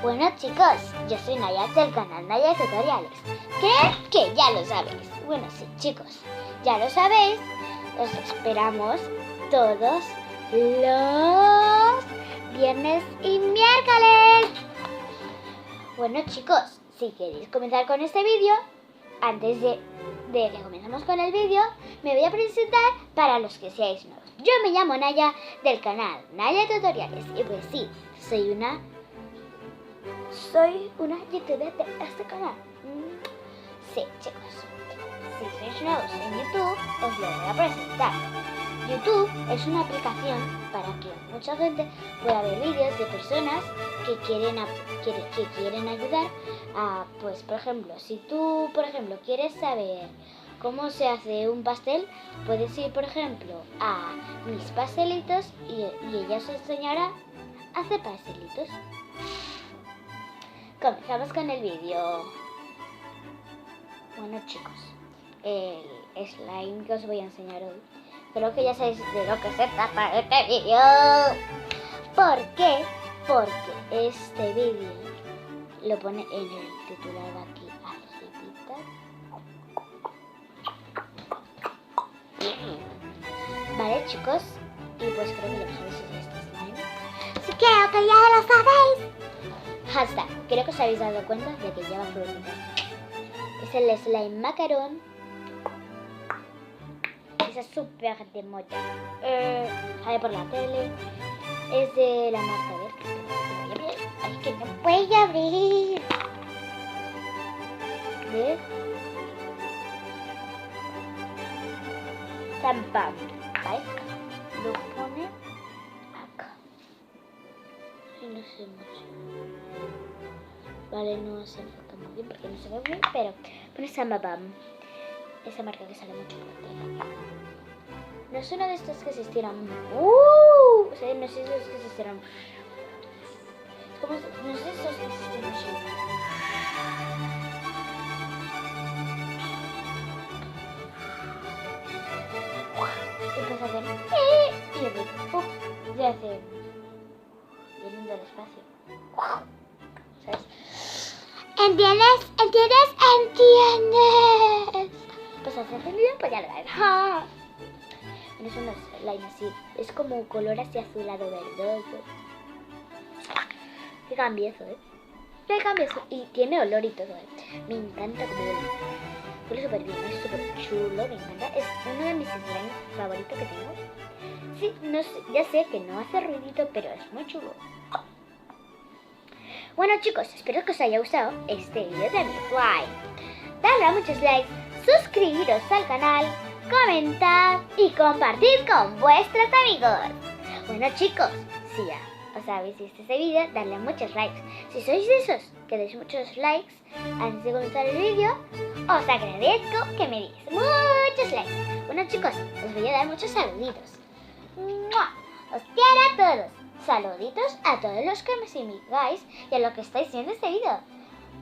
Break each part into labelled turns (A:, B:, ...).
A: Bueno chicos, yo soy Naya del canal Naya Tutoriales. ¿Creen que ya lo sabéis? Bueno, sí chicos, ya lo sabéis. Os esperamos todos los viernes y miércoles. Bueno chicos, si queréis comenzar con este vídeo, antes de que comencemos con el vídeo, me voy a presentar para los que seáis nuevos. Yo me llamo Naya del canal Naya Tutoriales y pues sí, soy una youtuber de este canal. Sí, chicos, si sois nuevos en YouTube, os lo voy a presentar. YouTube es una aplicación para que mucha gente pueda ver vídeos de personas que quieren ayudar a, pues por ejemplo, si tú, por ejemplo, quieres saber cómo se hace un pastel, puedes ir, por ejemplo, a mis pastelitos y ella os enseñará a hacer pastelitos. Comenzamos con el vídeo. Bueno chicos, el slime que os voy a enseñar hoy, creo que ya sabéis de lo que se trata este vídeo. ¿Por qué? Porque este vídeo lo pone en el titular de aquí arribita. Vale chicos, y pues creo que ya sabéis si es este slime. Sí, creo que ya lo sabéis. Hashtag, creo que os habéis dado cuenta de que lleva frutas. Es el slime macarón. Es súper de moda. Sale por la tele. Es de la marca Ver. Ay, que no puedo abrir. ¿Ves? Zampam. ¿Vale? Lo pone acá. Y no sé mucho. Vale, no se enfoca muy bien porque no se ve bien, pero pone Zampam. Esa marca que sale mucho por la tele. No es uno de estos que se estiran. O sea, no es esos que se estiran. Es como, no sé esos que se estiran así. Empieza a hacer. Y después, ya hace. Vienen del espacio. ¿Sabes? ¿Entiendes? ¿Entiendes? ¿Entiendes? Pues hace bien, pues ya lo ves. Es una slime así, es como color así azulado verdoso. Qué cambioso, Qué cambioso. Y tiene olor y todo, Me encanta como huele. Huele súper bien, es súper chulo, me encanta. Es uno de mis slimes favoritos que tengo. Sí, no sé, ya sé que no hace ruidito, pero es muy chulo. Bueno chicos, espero que os haya gustado este vídeo de mi slime. Dale a muchos likes, suscribiros al canal, comentad y compartid con vuestros amigos. Bueno chicos, si ya os habéis visto este vídeo, dadle muchos likes. Si sois de esos que deis muchos likes antes de comenzar el vídeo, os agradezco que me deis muchos likes. Bueno chicos, os voy a dar muchos saluditos. ¡Mua! Os quiero a todos. Saluditos a todos los que me sigáis y a los que estáis viendo este vídeo.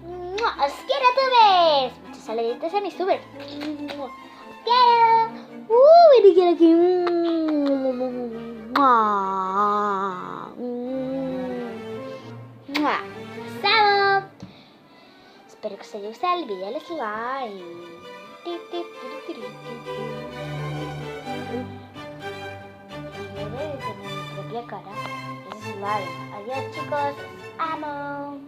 A: ¡Mua! Os quiero a todos. Muchos saluditos a mis subers. ¡Mua! Quiero. Me quiero aquí. ¡Chao! Espero que os haya gustado el vídeo del slime. Desde mi propia cara. Es slime. Adiós chicos. Amo.